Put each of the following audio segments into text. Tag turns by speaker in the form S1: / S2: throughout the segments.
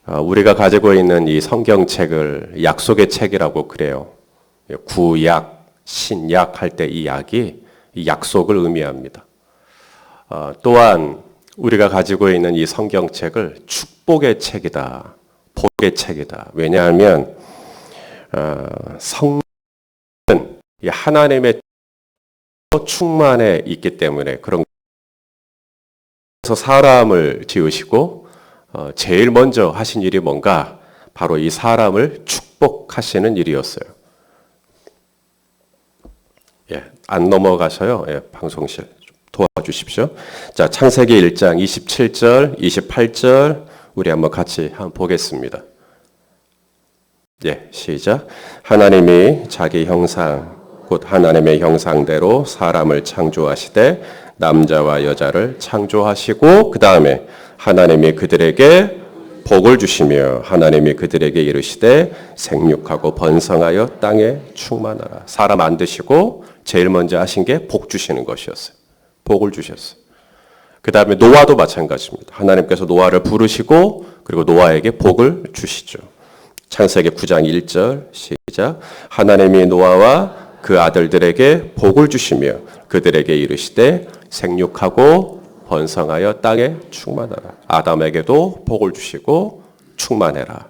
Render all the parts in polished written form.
S1: 우리가 가지고 있는 이 성경책을 약속의 책이라고 그래요. 구약, 신약 할 때 이 약이 이 약속을 의미합니다. 또한 우리가 가지고 있는 이 성경책을 축복의 책이다, 복의 책이다. 왜냐하면 성경은 하나님의 충만해 있기 때문에 그런 그래서 사람을 지으시고 제일 먼저 하신 일이 뭔가 바로 이 사람을 축복하시는 일이었어요. 안 넘어가셔요. 방송실 좀 도와주십시오. 자, 창세기 1장 27절, 28절 우리 한번 같이 한번 보겠습니다. 시작. 하나님이 자기 형상 곧 하나님의 형상대로 사람을 창조하시되 남자와 여자를 창조하시고 그 다음에 하나님이 그들에게 복을 주시며 하나님이 그들에게 이르시되 생육하고 번성하여 땅에 충만하라. 사람 안 드시고 제일 먼저 하신 게 복 주시는 것이었어요. 복을 주셨어요. 그 다음에 노아도 마찬가지입니다. 하나님께서 노아를 부르시고 그리고 노아에게 복을 주시죠. 창세기 9장 1절 시작. 하나님이 노아와 그 아들들에게 복을 주시며 그들에게 이르시되 생육하고 번성하여 땅에 충만하라. 아담에게도 복을 주시고 충만해라.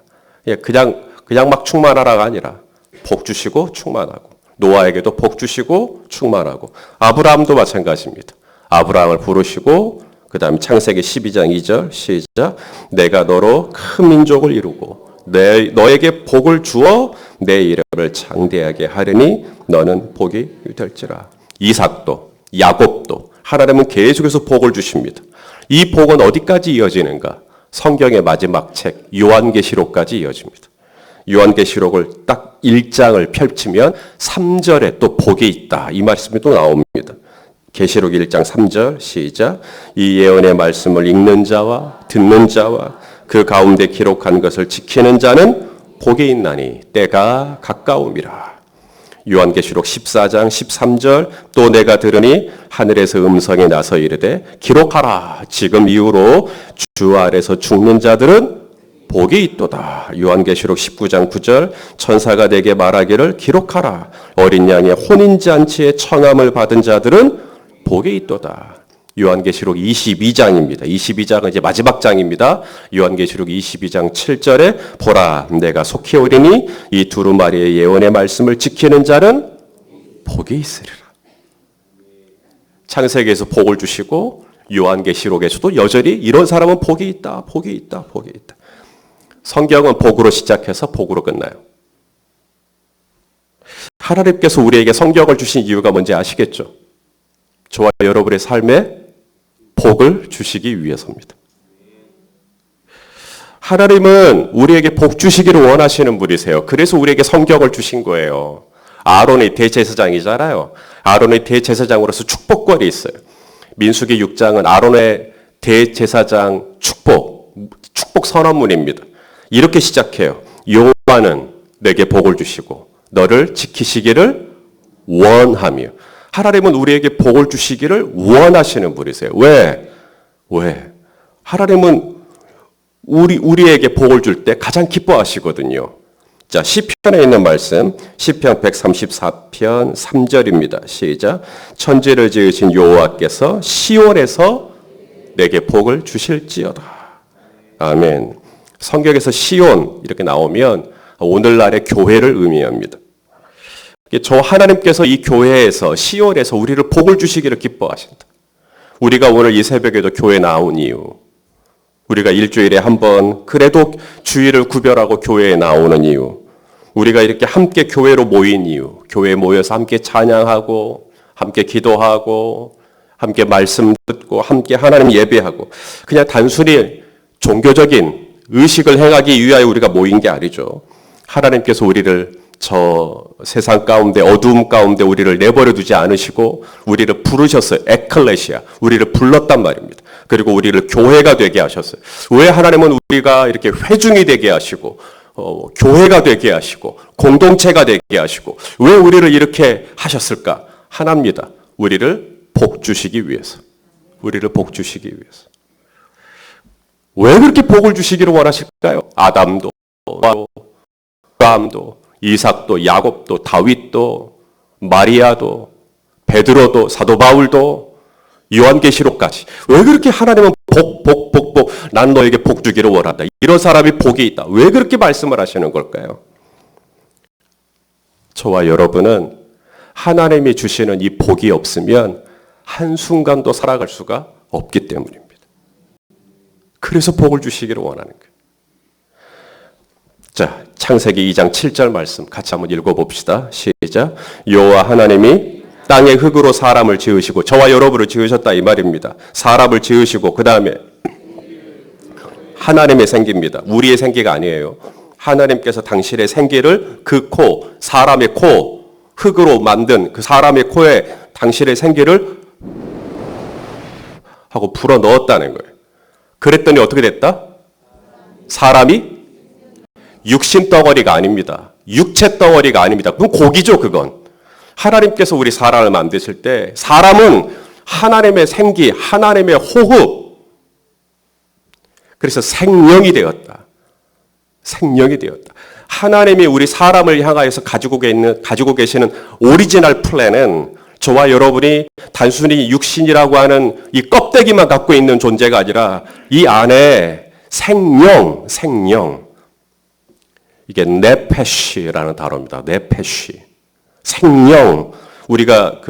S1: 그냥 막 충만하라가 아니라 복 주시고 충만하고 노아에게도 복 주시고 충만하고 아브라함도 마찬가지입니다. 아브라함을 부르시고 그 다음에 창세기 12장 2절 시작. 내가 너로 큰 민족을 이루고 너에게 복을 주어 내 이름을 장대하게 하리니 너는 복이 될지라. 이삭도 야곱도 하나님은 계속해서 복을 주십니다. 이 복은 어디까지 이어지는가? 성경의 마지막 책 요한계시록까지 이어집니다. 요한계시록을 딱 1장을 펼치면 3절에 또 복이 있다. 이 말씀이 또 나옵니다. 계시록 1장 3절 시작. 이 예언의 말씀을 읽는 자와 듣는 자와 그 가운데 기록한 것을 지키는 자는 복이 있나니 때가 가까움이라. 요한계시록 14장 13절 또 내가 들으니 하늘에서 음성이 나서 이르되 기록하라. 지금 이후로 주 아래서 죽는 자들은 복이 있도다. 요한계시록 19장 9절 천사가 내게 말하기를 기록하라. 어린 양의 혼인잔치에 청함을 받은 자들은 복이 있도다. 요한계시록 22장입니다. 22장은 이제 마지막 장입니다. 요한계시록 22장 7절에 보라 내가 속히 오리니 이 두루마리의 예언의 말씀을 지키는 자는 복이 있으리라. 창세기에서 복을 주시고 요한계시록에서도 여전히 이런 사람은 복이 있다. 복이 있다. 복이 있다. 성경은 복으로 시작해서 복으로 끝나요. 하나님께서 우리에게 성경을 주신 이유가 뭔지 아시겠죠? 저와 여러분의 삶에 복을 주시기 위해서입니다. 하나님은 우리에게 복 주시기를 원하시는 분이세요. 그래서 우리에게 성경을 주신 거예요. 아론이 대제사장이잖아요. 아론의 대제사장으로서 축복권이 있어요. 민수기 6장은 아론의 대제사장 축복 선언문입니다. 이렇게 시작해요. 여호와는 내게 복을 주시고 너를 지키시기를 원하며. 하나님은 우리에게 복을 주시기를 원하시는 분이세요. 왜? 하나님은 우리에게 복을 줄 때 가장 기뻐하시거든요. 자, 시편에 있는 말씀, 시편 134편 3절입니다. 시작. 천지를 지으신 여호와께서 시온에서 내게 복을 주실지어다. 아멘. 성경에서 시온 이렇게 나오면 오늘날의 교회를 의미합니다. 저 하나님께서 이 교회에서 시온에서 우리를 복을 주시기를 기뻐하신다. 우리가 오늘 이 새벽에도 교회 나온 이유, 우리가 일주일에 한 번 그래도 주일을 구별하고 교회에 나오는 이유, 우리가 이렇게 함께 교회로 모인 이유, 교회에 모여서 함께 찬양하고 함께 기도하고 함께 말씀 듣고 함께 하나님 예배하고 그냥 단순히 종교적인 의식을 행하기 위하여 우리가 모인 게 아니죠. 하나님께서 우리를 저 세상 가운데 어두움 가운데 우리를 내버려 두지 않으시고 우리를 부르셨어요. 에클레시아. 우리를 불렀단 말입니다. 그리고 우리를 교회가 되게 하셨어요. 왜 하나님은 우리가 이렇게 회중이 되게 하시고 교회가 되게 하시고 공동체가 되게 하시고 왜 우리를 이렇게 하셨을까? 하나입니다. 우리를 복 주시기 위해서. 우리를 복 주시기 위해서. 왜 그렇게 복을 주시기를 원하실까요? 아담도, 아브라함도, 이삭도, 야곱도, 다윗도, 마리아도, 베드로도, 사도 바울도, 요한계시록까지. 왜 그렇게 하나님은 복, 난 너에게 복 주기를 원한다. 이런 사람이 복이 있다. 왜 그렇게 말씀을 하시는 걸까요? 저와 여러분은 하나님이 주시는 이 복이 없으면 한순간도 살아갈 수가 없기 때문입니다. 그래서 복을 주시기를 원하는 거예요. 자, 창세기 2장 7절 말씀 같이 한번 읽어봅시다. 시작. 여호와 하나님이 땅의 흙으로 사람을 지으시고 저와 여러분을 지으셨다 이 말입니다. 사람을 지으시고 그 다음에 하나님의 생기입니다. 우리의 생기가 아니에요. 하나님께서 당신의 생기를 그 코, 사람의 코, 흙으로 만든 그 사람의 코에 당신의 생기를 하고 불어 넣었다는 거예요. 그랬더니 어떻게 됐다? 사람이 육신 덩어리가 아닙니다. 육체 덩어리가 아닙니다. 그건 고기죠, 그건. 하나님께서 우리 사람을 만드실 때 사람은 하나님의 생기, 하나님의 호흡, 그래서 생명이 되었다. 생명이 되었다. 하나님이 우리 사람을 향하여서 가지고 계시는 오리지널 플랜은 저와 여러분이 단순히 육신이라고 하는 이 껍데기만 갖고 있는 존재가 아니라 이 안에 생명, 이게 네페시라는 단어입니다. 네페시. 생명. 우리가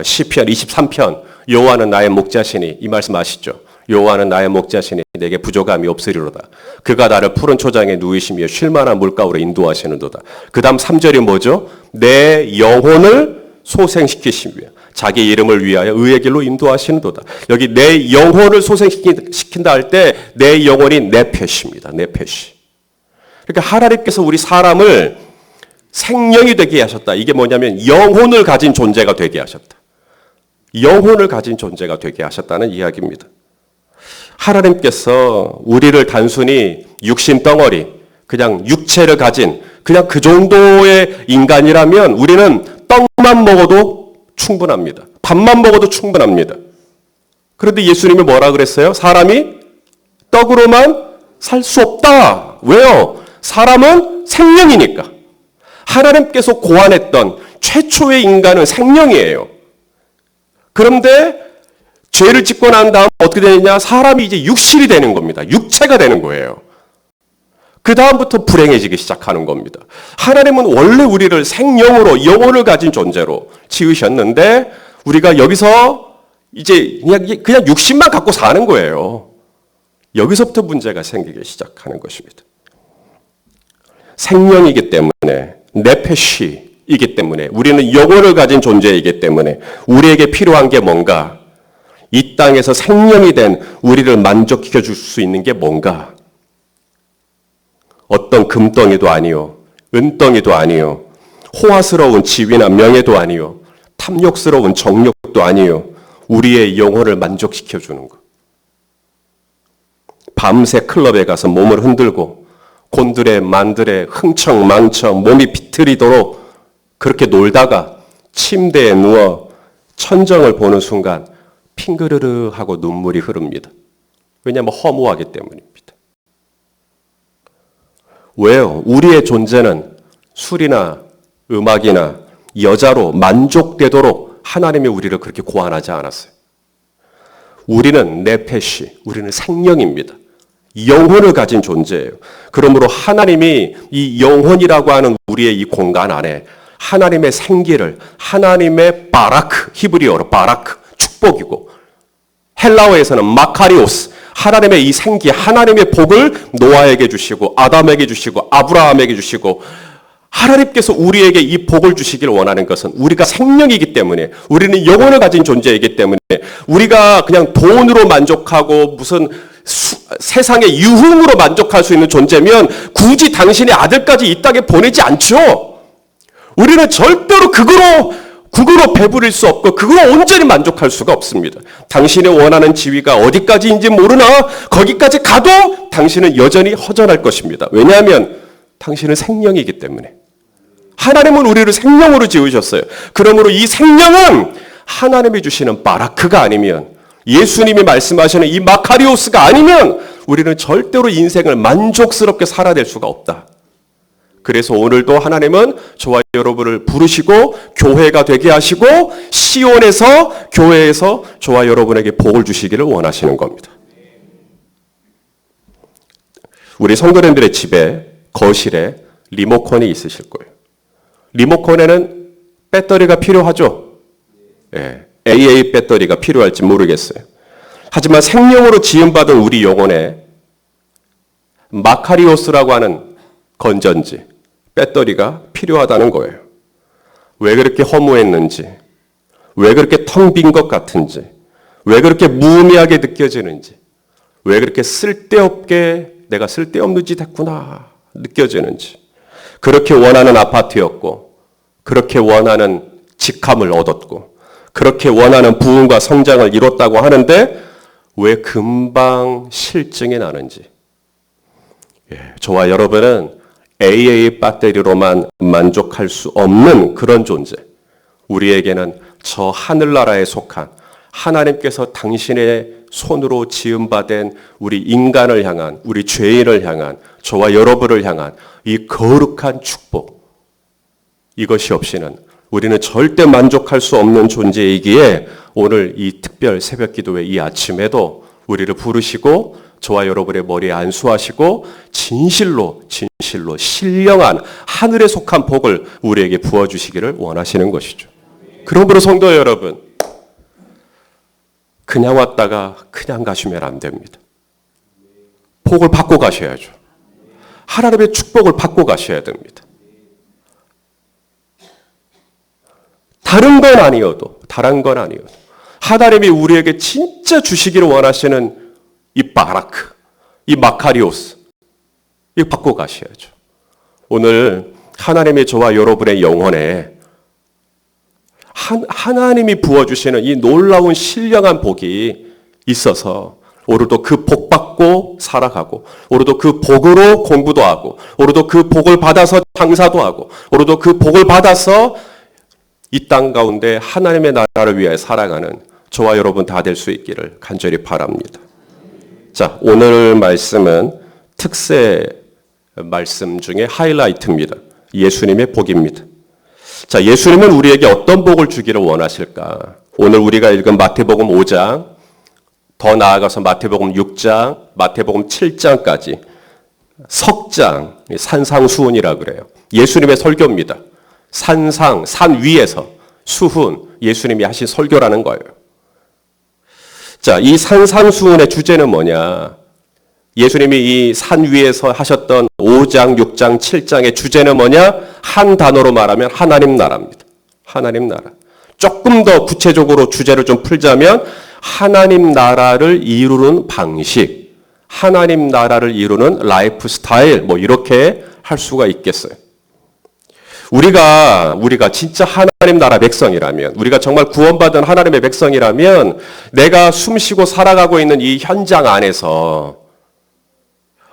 S1: 시편 23편 여호와는 나의 목자시니 이 말씀 아시죠? 여호와는 나의 목자시니 내게 부족함이 없으리로다. 그가 나를 푸른 초장에 누이시며 쉴만한 물가로 인도하시는도다. 그 다음 3절이 뭐죠? 내 영혼을 소생시키시며 자기 이름을 위하여 의의 길로 인도하시는도다. 여기 내 영혼을 소생시킨다 할 때 내 영혼이 네페시입니다. 네페시. 그러니까 하나님께서 우리 사람을 생명이 되게 하셨다. 이게 뭐냐면 영혼을 가진 존재가 되게 하셨다. 영혼을 가진 존재가 되게 하셨다는 이야기입니다. 하나님께서 우리를 단순히 육신 덩어리, 그냥 육체를 가진 그냥 그 정도의 인간이라면 우리는 떡만 먹어도 충분합니다. 밥만 먹어도 충분합니다. 그런데 예수님이 뭐라 그랬어요? 사람이 떡으로만 살 수 없다. 왜요? 사람은 생명이니까. 하나님께서 고안했던 최초의 인간은 생명이에요. 그런데 죄를 짓고 난 다음 어떻게 되느냐? 사람이 이제 육실이 되는 겁니다. 육체가 되는 거예요. 그 다음부터 불행해지기 시작하는 겁니다. 하나님은 원래 우리를 생명으로 영혼을 가진 존재로 지으셨는데 우리가 여기서 이제 그냥 육신만 갖고 사는 거예요. 여기서부터 문제가 생기기 시작하는 것입니다. 생명이기 때문에 네페시이기 때문에 우리는 영혼을 가진 존재이기 때문에 우리에게 필요한 게 뭔가? 이 땅에서 생명이 된 우리를 만족시켜 줄 수 있는 게 뭔가? 어떤 금덩이도 아니요, 은덩이도 아니요, 호화스러운 지위나 명예도 아니요, 탐욕스러운 정욕도 아니요, 우리의 영혼을 만족시켜 주는 것. 밤새 클럽에 가서 몸을 흔들고 곤드레 만드레 흥청망청 몸이 비틀리도록 그렇게 놀다가 침대에 누워 천정을 보는 순간 핑그르르 하고 눈물이 흐릅니다. 왜냐하면 허무하기 때문입니다. 왜요? 우리의 존재는 술이나 음악이나 여자로 만족되도록 하나님이 우리를 그렇게 고안하지 않았어요. 우리는 네페시, 우리는 생명입니다. 영혼을 가진 존재예요. 그러므로 하나님이 이 영혼이라고 하는 우리의 이 공간 안에 하나님의 생기를, 하나님의 바라크, 히브리어로 바라크, 축복이고 헬라어에서는 마카리오스, 하나님의 이 생기, 하나님의 복을 노아에게 주시고 아담에게 주시고 아브라함에게 주시고 하나님께서 우리에게 이 복을 주시길 원하는 것은 우리가 생명이기 때문에 우리는 영혼을 가진 존재이기 때문에 우리가 그냥 돈으로 만족하고 무슨 세상의 유흥으로 만족할 수 있는 존재면 굳이 당신의 아들까지 이 땅에 보내지 않죠. 우리는 절대로 그거로 배부릴 수 없고 그거로 온전히 만족할 수가 없습니다. 당신의 원하는 지위가 어디까지인지 모르나 거기까지 가도 당신은 여전히 허전할 것입니다. 왜냐하면 당신은 생명이기 때문에. 하나님은 우리를 생명으로 지으셨어요. 그러므로 이 생명은 하나님이 주시는 바라크가 아니면 예수님이 말씀하시는 이 마카리오스가 아니면 우리는 절대로 인생을 만족스럽게 살아낼 수가 없다. 그래서 오늘도 하나님은 저와 여러분을 부르시고 교회가 되게 하시고 시온에서 교회에서 저와 여러분에게 복을 주시기를 원하시는 겁니다. 우리 성도님들의 집에 거실에 리모컨이 있으실 거예요. 리모컨에는 배터리가 필요하죠. 예, AA 배터리가 필요할지 모르겠어요. 하지만 생명으로 지음받은 우리 영혼에 마카리오스라고 하는 건전지, 배터리가 필요하다는 거예요. 왜 그렇게 허무했는지, 왜 그렇게 텅 빈 것 같은지, 왜 그렇게 무의미하게 느껴지는지, 왜 그렇게 내가 쓸데없는 짓 했구나 느껴지는지, 그렇게 원하는 아파트였고, 그렇게 원하는 직함을 얻었고, 그렇게 원하는 부흥과 성장을 이뤘다고 하는데 왜 금방 실증이 나는지. 저와 여러분은 AA 배터리로만 만족할 수 없는 그런 존재. 우리에게는 저 하늘나라에 속한 하나님께서 당신의 손으로 지음받은 우리 인간을 향한, 우리 죄인을 향한, 저와 여러분을 향한 이 거룩한 축복. 이것이 없이는 우리는 절대 만족할 수 없는 존재이기에 오늘 이 특별 새벽 기도회 이 아침에도 우리를 부르시고 저와 여러분의 머리에 안수하시고 진실로 신령한 하늘에 속한 복을 우리에게 부어주시기를 원하시는 것이죠. 그러므로 성도 여러분, 그냥 왔다가 그냥 가시면 안 됩니다. 복을 받고 가셔야죠. 하나님의 축복을 받고 가셔야 됩니다. 다른 건 아니어도 하나님이 우리에게 진짜 주시기를 원하시는 이 바라크, 이 마카리오스, 이거 받고 가셔야죠. 오늘 하나님의 저와 여러분의 영혼에 하나님이 부어주시는 이 놀라운 신령한 복이 있어서 오늘도 그 복 받고 살아가고, 오늘도 그 복으로 공부도 하고, 오늘도 그 복을 받아서 장사도 하고, 오늘도 그 복을 받아서 이 땅 가운데 하나님의 나라를 위해 살아가는 저와 여러분 다 될 수 있기를 간절히 바랍니다. 자, 오늘 말씀은 특세 말씀 중에 하이라이트입니다. 예수님의 복입니다. 자, 예수님은 우리에게 어떤 복을 주기를 원하실까? 오늘 우리가 읽은 마태복음 5장, 더 나아가서 마태복음 6장, 마태복음 7장까지 석장, 산상수훈이라고 그래요. 예수님의 설교입니다. 산 위에서 수훈, 예수님이 하신 설교라는 거예요. 자, 이 산상수훈의 주제는 뭐냐? 예수님이 이 산 위에서 하셨던 5장, 6장, 7장의 주제는 뭐냐? 한 단어로 말하면 하나님 나라입니다. 하나님 나라. 조금 더 구체적으로 주제를 좀 풀자면 하나님 나라를 이루는 방식, 하나님 나라를 이루는 라이프 스타일, 뭐 이렇게 할 수가 있겠어요. 우리가 진짜 하나님 나라 백성이라면, 우리가 정말 구원받은 하나님의 백성이라면 내가 숨쉬고 살아가고 있는 이 현장 안에서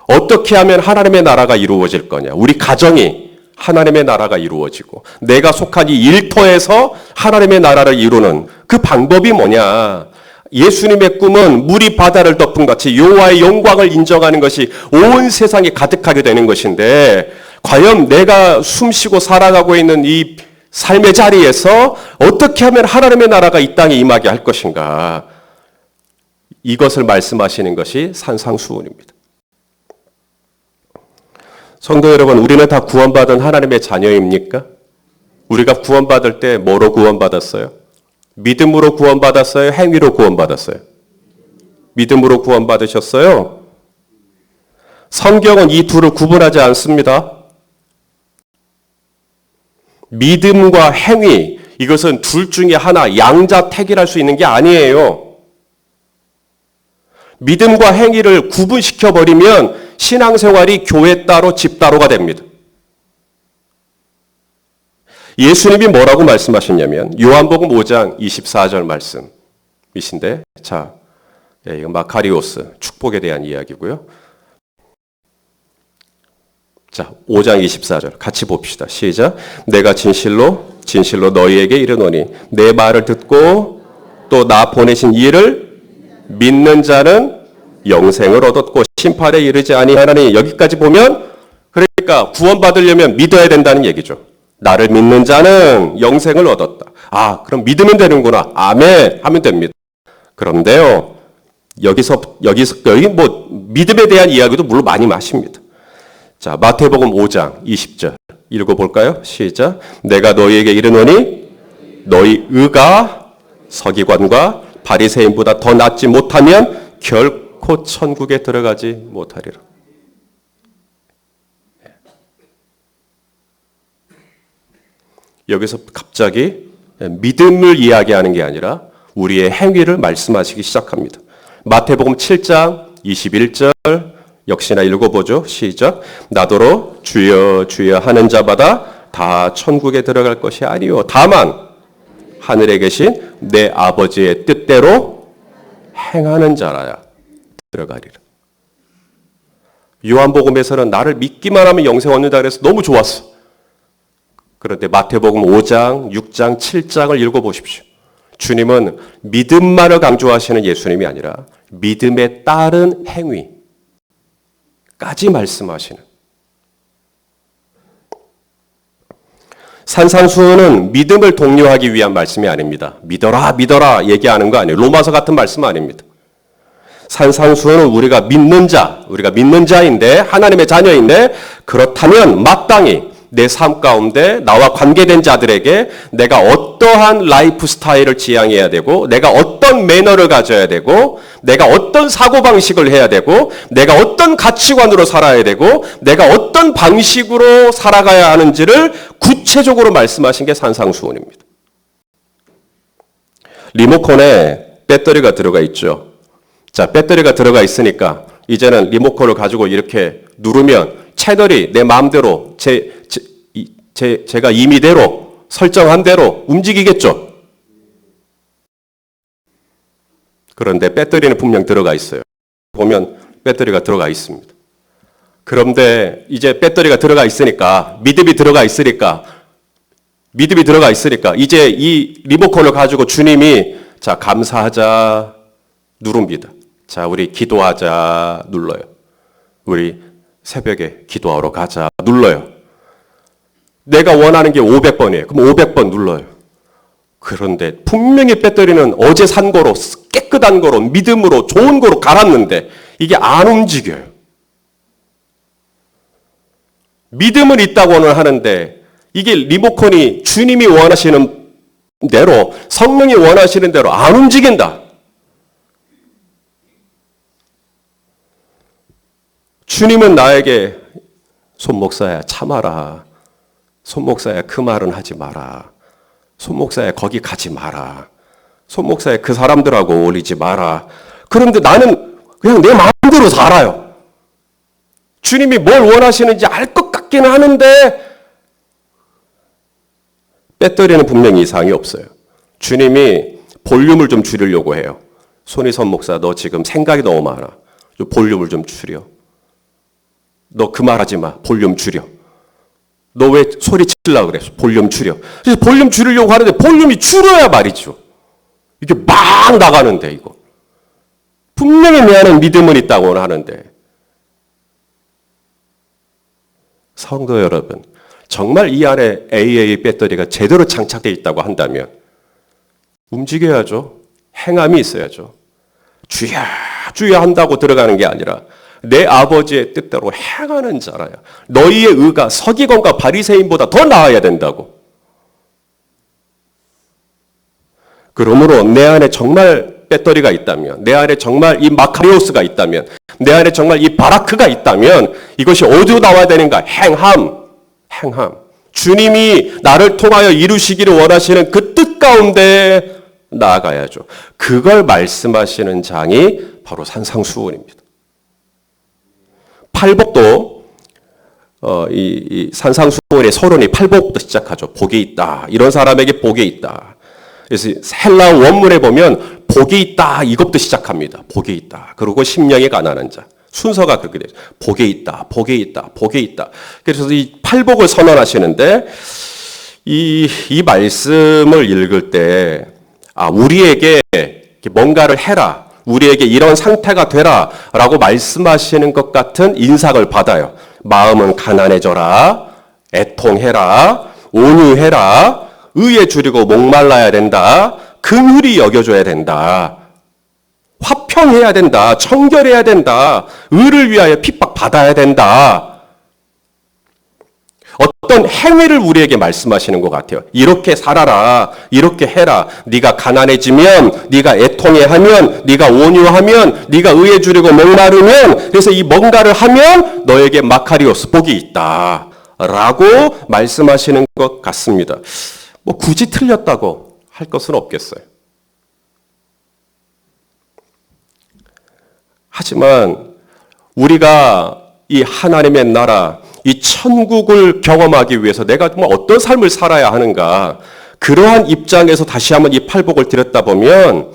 S1: 어떻게 하면 하나님의 나라가 이루어질 거냐. 우리 가정이 하나님의 나라가 이루어지고 내가 속한 이 일터에서 하나님의 나라를 이루는 그 방법이 뭐냐. 예수님의 꿈은 물이 바다를 덮은 같이 여호와의 영광을 인정하는 것이 온 세상에 가득하게 되는 것인데, 과연 내가 숨쉬고 살아가고 있는 이 삶의 자리에서 어떻게 하면 하나님의 나라가 이 땅에 임하게 할 것인가. 이것을 말씀하시는 것이 산상수훈입니다. 성도 여러분, 우리는 다 구원받은 하나님의 자녀입니까? 우리가 구원받을 때 뭐로 구원받았어요? 믿음으로 구원받았어요? 행위로 구원받았어요? 믿음으로 구원받으셨어요? 성경은 이 둘을 구분하지 않습니다. 믿음과 행위, 이것은 둘 중에 하나 양자택일할 수 있는 게 아니에요. 믿음과 행위를 구분시켜버리면 신앙생활이 교회 따로 집 따로가 됩니다. 예수님이 뭐라고 말씀하셨냐면 요한복음 5장 24절 말씀이신데, 자, 이거 마카리오스 축복에 대한 이야기고요. 자, 5장 24절 같이 봅시다. 시작. 내가 진실로 너희에게 이르노니 내 말을 듣고 또 나 보내신 이를 믿는 자는 영생을 얻을 심판에 이르지 아니하나니, 여기까지 보면 그러니까 구원받으려면 믿어야 된다는 얘기죠. 나를 믿는 자는 영생을 얻었다. 아, 그럼 믿으면 되는구나. 아멘 하면 됩니다. 그런데요, 여기 뭐 믿음에 대한 이야기도 물론 많이 마십니다. 자, 마태복음 5장 20절 읽어볼까요? 시작. 내가 너희에게 이르노니 너희 의가 서기관과 바리새인보다 더 낫지 못하면 결코 천국에 들어가지 못하리라. 여기서 갑자기 믿음을 이야기하는 게 아니라 우리의 행위를 말씀하시기 시작합니다. 마태복음 7장 21절 역시나 읽어보죠. 시작. 나더러 주여 주여 하는 자마다 다 천국에 들어갈 것이 아니요 다만 하늘에 계신 내 아버지의 뜻대로 행하는 자라야 들어가리라. 요한복음에서는 나를 믿기만 하면 영생 얻는다 그래서 너무 좋았어. 그런데 마태복음 5장, 6장, 7장을 읽어보십시오. 주님은 믿음만을 강조하시는 예수님이 아니라 믿음에 따른 행위까지 말씀하시는. 산상수훈은 믿음을 독려하기 위한 말씀이 아닙니다. 믿어라 믿어라 얘기하는 거 아니에요. 로마서 같은 말씀 아닙니다. 산상수훈은 우리가 믿는 자인데 하나님의 자녀인데 그렇다면 마땅히 내 삶 가운데 나와 관계된 자들에게 내가 어떠한 라이프 스타일을 지향해야 되고 내가 어떤 매너를 가져야 되고 내가 어떤 사고방식을 해야 되고 내가 어떤 가치관으로 살아야 되고 내가 어떤 방식으로 살아가야 하는지를 구체적으로 말씀하신 게 산상수훈입니다. 리모컨에 배터리가 들어가 있죠. 자, 배터리가 들어가 있으니까 이제는 리모컨을 가지고 이렇게 누르면 채널이 내 마음대로 제가 임의대로 설정한 대로 움직이겠죠. 그런데 배터리는 분명 들어가 있어요. 보면 배터리가 들어가 있습니다. 그런데 이제 배터리가 들어가 있으니까 믿음이 들어가 있으니까 이제 이 리모컨을 가지고 주님이 자 감사하자 누릅니다. 자 우리 기도하자 눌러요. 우리 새벽에 기도하러 가자 눌러요. 내가 원하는 게 500번이에요. 그럼 500번 눌러요. 그런데 분명히 배터리는 어제 산 거로 깨끗한 거로 믿음으로 좋은 거로 갈았는데 이게 안 움직여요. 믿음은 있다고는 하는데 이게 리모컨이 주님이 원하시는 대로 성령이 원하시는 대로 안 움직인다. 주님은 나에게 손목사야 참아라. 손목사야 그 말은 하지 마라. 손목사야 거기 가지 마라. 손목사야 그 사람들하고 어울리지 마라. 그런데 나는 그냥 내 마음대로 살아요. 주님이 뭘 원하시는지 알 것 같기는 하는데 배터리는 분명히 이상이 없어요. 주님이 볼륨을 좀 줄이려고 해요. 손희선 목사 너 지금 생각이 너무 많아. 볼륨을 좀 줄여. 너 그 말하지 마. 볼륨 줄여. 너 왜 소리 치려고 그래? 볼륨 줄여. 그래서 볼륨 줄이려고 하는데 볼륨이 줄어야 말이죠. 이게 막 나가는데 이거. 분명히 내 안에 믿음은 있다고는 하는데. 성도 여러분, 정말 이 안에 AA 배터리가 제대로 장착되어 있다고 한다면 움직여야죠. 행함이 있어야죠. 주야 주야 한다고 들어가는 게 아니라 내 아버지의 뜻대로 행하는 자라야. 너희의 의가 서기관과 바리새인보다 더 나아야 된다고. 그러므로 내 안에 정말 배터리가 있다면, 내 안에 정말 이 마카리오스가 있다면, 내 안에 정말 이 바라크가 있다면 이것이 어디로 나와야 되는가? 행함. 주님이 나를 통하여 이루시기를 원하시는 그 뜻 가운데 나아가야죠. 그걸 말씀하시는 장이 바로 산상수훈입니다. 팔복도 이 산상수훈의 서론이 팔복부터 시작하죠. 복이 있다. 이런 사람에게 복이 있다. 그래서 헬라 원문에 보면 복이 있다. 이것부터 시작합니다. 복이 있다. 그리고 심령이 가난한 자. 순서가 그렇게 되죠. 복이 있다. 복이 있다. 복이 있다. 그래서 이 팔복을 선언하시는데 이 말씀을 읽을 때 우리에게 뭔가를 해라. 우리에게 이런 상태가 되라 라고 말씀하시는 것 같은 인상을 받아요. 마음은 가난해져라, 애통해라, 온유해라, 의에 줄이고 목말라야 된다, 긍휼히 여겨줘야 된다, 화평해야 된다, 청결해야 된다, 의를 위하여 핍박받아야 된다. 어떤 행위를 우리에게 말씀하시는 것 같아요. 이렇게 살아라, 이렇게 해라. 네가 가난해지면, 네가 애통해하면, 네가 온유하면, 네가 의에 줄이고 목마르면, 그래서 이 뭔가를 하면 너에게 마카리오스 복이 있다 라고 말씀하시는 것 같습니다. 뭐 굳이 틀렸다고 할 것은 없겠어요. 하지만 우리가 이 하나님의 나라, 이 천국을 경험하기 위해서 내가 정말 어떤 삶을 살아야 하는가, 그러한 입장에서 다시 한번 이 팔복을 드렸다 보면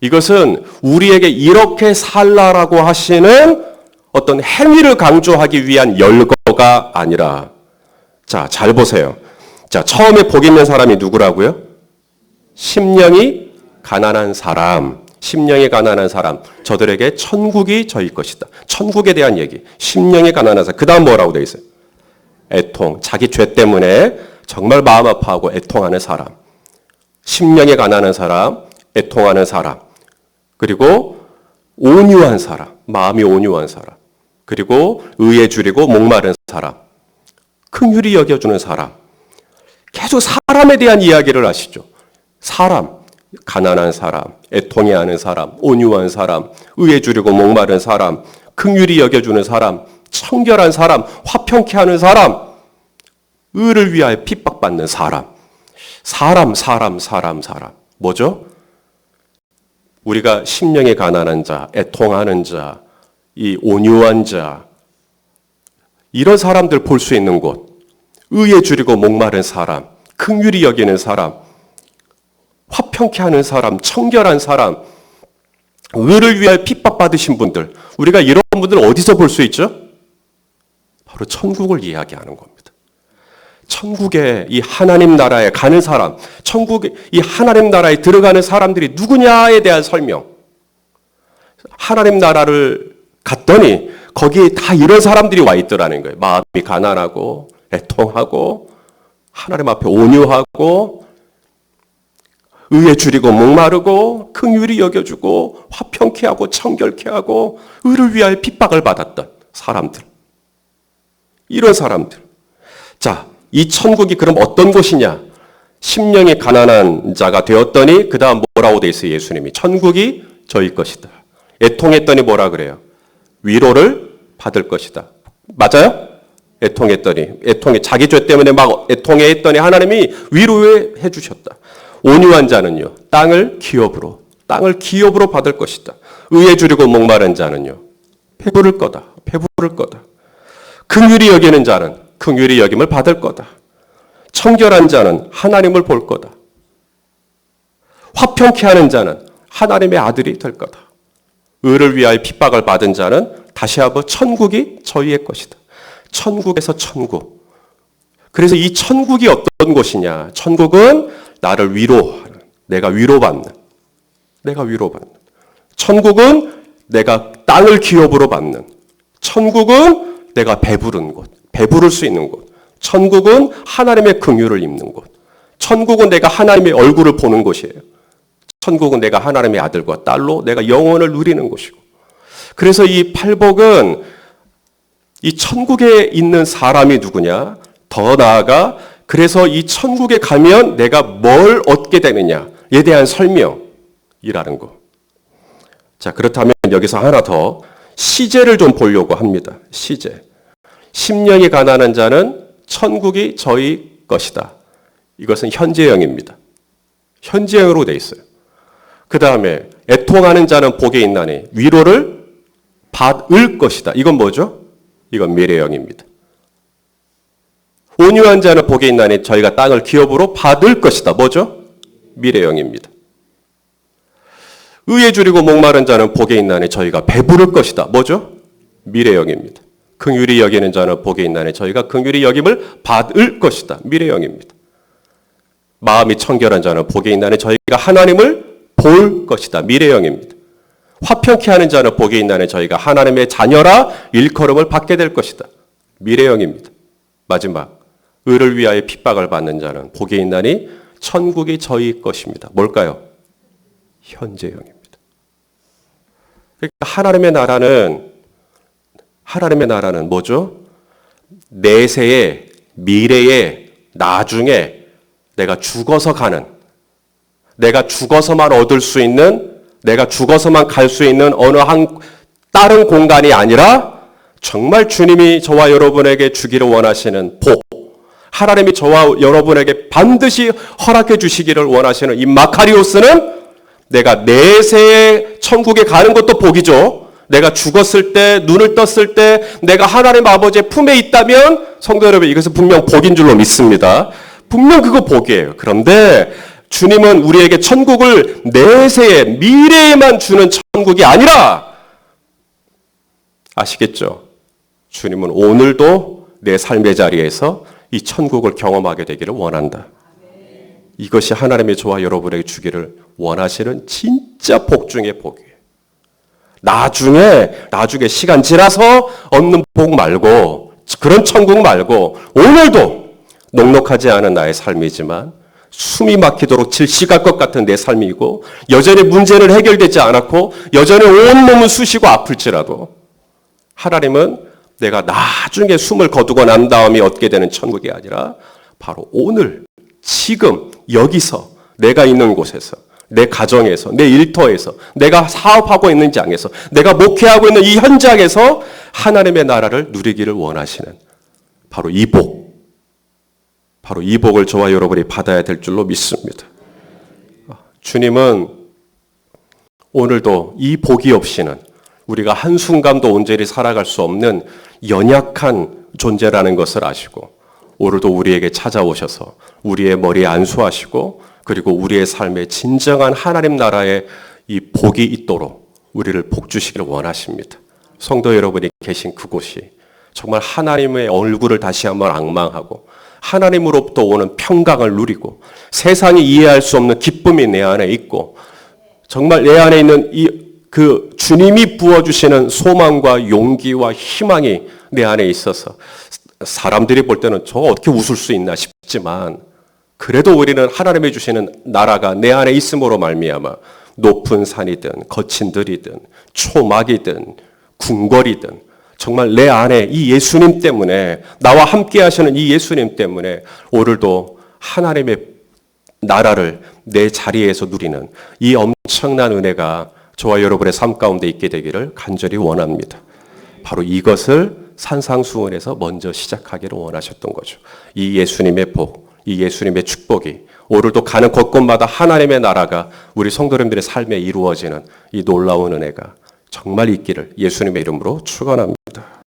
S1: 이것은 우리에게 이렇게 살라라고 하시는 어떤 행위를 강조하기 위한 열거가 아니라, 자, 잘 보세요. 자, 처음에 복 있는 사람이 누구라고요? 심령이 가난한 사람. 심령이 가난한 사람, 저들에게 천국이 저희 것이다. 천국에 대한 얘기. 심령이 가난한 사람. 그 다음 뭐라고 되어 있어요? 애통. 자기 죄 때문에 정말 마음 아파하고 애통하는 사람. 심령이 가난한 사람, 애통하는 사람. 그리고 온유한 사람. 마음이 온유한 사람. 그리고 의에 줄이고 목마른 사람. 긍휼히 여겨주는 사람. 계속 사람에 대한 이야기를 하시죠. 사람. 가난한 사람, 애통해하는 사람, 온유한 사람, 의에 줄이고 목마른 사람, 긍휼히 여겨주는 사람, 청결한 사람, 화평케 하는 사람, 의를 위하여 핍박받는 사람. 사람. 뭐죠? 우리가 심령이 가난한 자, 애통하는 자, 이 온유한 자, 이런 사람들 볼 수 있는 곳, 의에 줄이고 목마른 사람, 긍휼히 여기는 사람, 화평케 하는 사람, 청결한 사람, 의를 위하여 핍박받으신 분들, 우리가 이런 분들을 어디서 볼 수 있죠? 바로 천국을 이야기하는 겁니다. 천국에 이 하나님 나라에 가는 사람, 천국에 이 하나님 나라에 들어가는 사람들이 누구냐에 대한 설명. 하나님 나라를 갔더니 거기에 다 이런 사람들이 와 있더라는 거예요. 마음이 가난하고 애통하고 하나님 앞에 온유하고 의에 줄이고 목마르고 긍휼히 여겨주고 화평케 하고 청결케 하고 의를 위하여 핍박을 받았던 사람들. 이런 사람들. 자, 이 천국이 그럼 어떤 곳이냐? 심령이 가난한 자가 되었더니 그 다음 뭐라고 돼 있어요? 예수님이. 천국이 저희 것이다. 애통했더니 뭐라 그래요? 위로를 받을 것이다. 맞아요? 애통해 자기 죄 때문에 막 애통해했더니 하나님이 위로해 주셨다. 온유한 자는요, 땅을 기업으로 받을 것이다. 의에 줄이고 목마른 자는요, 배부를 거다. 긍휼히 여기는 자는 긍휼히 여김을 받을 거다. 청결한 자는 하나님을 볼 거다. 화평케 하는 자는 하나님의 아들이 될 거다. 의를 위하여 핍박을 받은 자는 다시 한번 천국이 저희의 것이다. 천국에서 천국. 그래서 이 천국이 어떤 곳이냐? 천국은 나를 위로하는, 내가 위로받는. 천국은 내가 땅을 기업으로 받는. 천국은 내가 배부른 곳, 배부를 수 있는 곳. 천국은 하나님의 긍휼을 입는 곳. 천국은 내가 하나님의 얼굴을 보는 곳이에요. 천국은 내가 하나님의 아들과 딸로 내가 영원을 누리는 곳이고. 그래서 이 팔복은 이 천국에 있는 사람이 누구냐? 더 나아가 그래서 이 천국에 가면 내가 뭘 얻게 되느냐에 대한 설명이라는 거. 자, 그렇다면 여기서 하나 더 시제를 좀 보려고 합니다. 시제. 심령이 가난한 자는 천국이 저희 것이다. 이것은 현재형입니다. 현재형으로 돼 있어요. 그 다음에 애통하는 자는 복에 있나니 위로를 받을 것이다. 이건 뭐죠? 이건 미래형입니다. 온유한 자는 복에 있나니 저희가 땅을 기업으로 받을 것이다. 뭐죠? 미래형입니다. 의에 줄이고 목마른 자는 복에 있나니 저희가 배부를 것이다. 뭐죠? 미래형입니다. 긍휼히 여기는 자는 복에 있나니 저희가 긍휼히 여김을 받을 것이다. 미래형입니다. 마음이 청결한 자는 복에 있나니 저희가 하나님을 볼 것이다. 미래형입니다. 화평케 하는 자는 복이 있나니 저희가 하나님의 자녀라 일컬음을 받게 될 것이다. 미래형입니다. 마지막 의를 위하여 핍박을 받는 자는 복이 있나니 천국이 저희 것입니다. 뭘까요? 현재형입니다. 그러니까 하나님의 나라는 뭐죠? 내세에, 미래에, 나중에 내가 죽어서 가는, 내가 죽어서만 얻을 수 있는, 내가 죽어서만 갈 수 있는 어느 한 다른 공간이 아니라 정말 주님이 저와 여러분에게 주기를 원하시는 복, 하나님이 저와 여러분에게 반드시 허락해 주시기를 원하시는 이 마카리오스는 내가 내세에 천국에 가는 것도 복이죠. 내가 죽었을 때, 눈을 떴을 때 내가 하나님 아버지의 품에 있다면 성도 여러분, 이것은 분명 복인 줄로 믿습니다. 분명 그거 복이에요. 그런데 주님은 우리에게 천국을 내세에, 미래에만 주는 천국이 아니라, 아시겠죠? 주님은 오늘도 내 삶의 자리에서 이 천국을 경험하게 되기를 원한다. 이것이 하나님의 저와 여러분에게 주기를 원하시는 진짜 복 중의 복이에요. 나중에 시간 지나서 얻는 복 말고, 그런 천국 말고, 오늘도 녹록하지 않은 나의 삶이지만 숨이 막히도록 질식할 것 같은 내 삶이고, 여전히 문제는 해결되지 않았고, 여전히 온몸은 쑤시고 아플지라도 하나님은 내가 나중에 숨을 거두고 난 다음에 얻게 되는 천국이 아니라 바로 오늘, 지금, 여기서, 내가 있는 곳에서, 내 가정에서, 내 일터에서, 내가 사업하고 있는 장에서, 내가 목회하고 있는 이 현장에서 하나님의 나라를 누리기를 원하시는 바로 이 복을 저와 여러분이 받아야 될 줄로 믿습니다. 주님은 오늘도 이 복이 없이는 우리가 한순간도 온전히 살아갈 수 없는 연약한 존재라는 것을 아시고, 오늘도 우리에게 찾아오셔서 우리의 머리에 안수하시고, 그리고 우리의 삶에 진정한 하나님 나라의 이 복이 있도록 우리를 복 주시기를 원하십니다. 성도 여러분이 계신 그곳이 정말 하나님의 얼굴을 다시 한번 앙망하고, 하나님으로부터 오는 평강을 누리고, 세상이 이해할 수 없는 기쁨이 내 안에 있고, 정말 내 안에 있는 그 주님이 부어주시는 소망과 용기와 희망이 내 안에 있어서 사람들이 볼 때는 저거 어떻게 웃을 수 있나 싶지만, 그래도 우리는 하나님이 주시는 나라가 내 안에 있음으로 말미암아 높은 산이든 거친 들이든 초막이든 궁궐이든 정말 내 안에 이 예수님 때문에, 나와 함께 하시는 이 예수님 때문에 오늘도 하나님의 나라를 내 자리에서 누리는 이 엄청난 은혜가 저와 여러분의 삶 가운데 있게 되기를 간절히 원합니다. 바로 이것을 산상수훈에서 먼저 시작하기를 원하셨던 거죠. 이 예수님의 복, 이 예수님의 축복이 오늘도 가는 곳곳마다 하나님의 나라가 우리 성도님들의 삶에 이루어지는 이 놀라운 은혜가 정말 있기를 예수님의 이름으로 축원합니다.